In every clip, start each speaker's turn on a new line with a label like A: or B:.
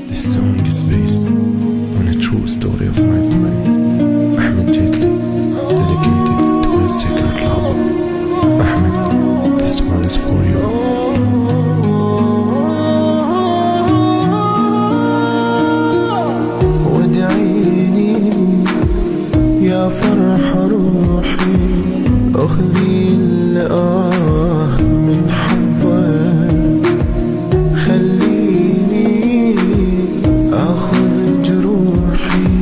A: This song is based on a true story of my friend Ahmed Jatli, dedicated to his secret lover. Ahmed, this one is for you.
B: وادعيني يا فرح روحي، أخذي الآه من حبك، خليني أخذ جروحي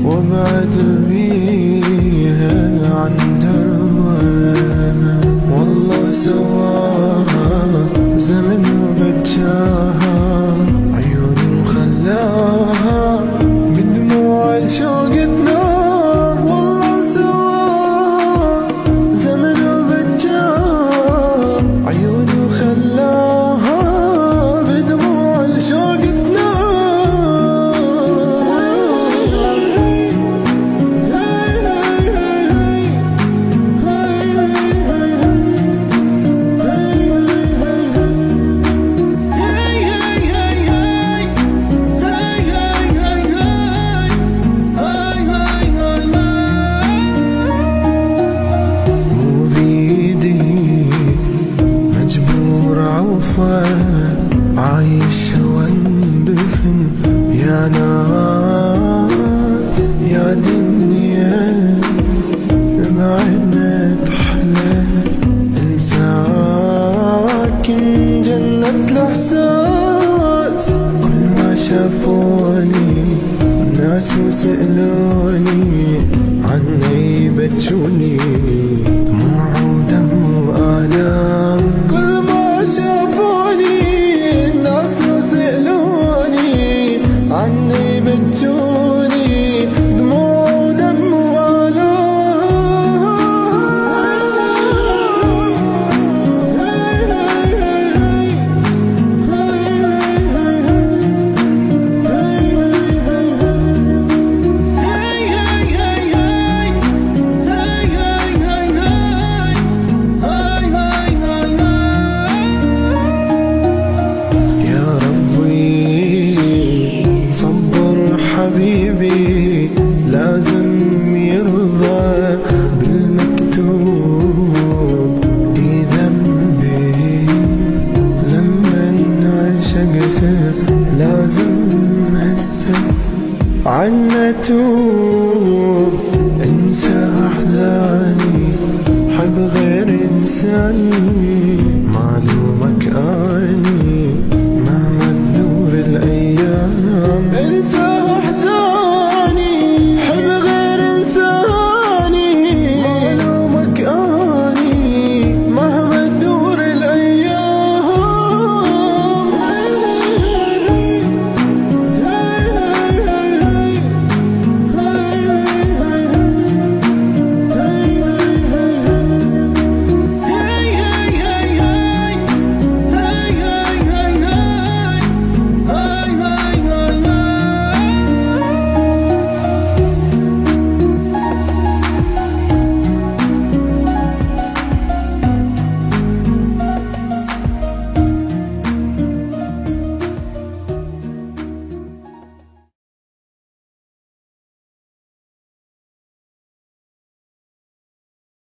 B: وابعد بيها عن دربك. والله سواها زمن وبجاها، عيوني وخلاها بدموع الشوق تنام. والله سواها زمن وبجاها، عيوني وخلاها بدموع الشوق عايش واندفن يا ناس يا دنيا، بعدنا تحلى انساكن جنة الإحساس. كل ما شافوني ناس وسألوني عني بتشوني، دموع ودم وآلام. كل ما شافوني الناس وسألوني عني بتجوني، دموع ودم حبيبي لازم يرضى بالمكتوب. دي ذنبي لما عشقته، لازم هسه عنا توب. انسى احزاني، حب غير انساني.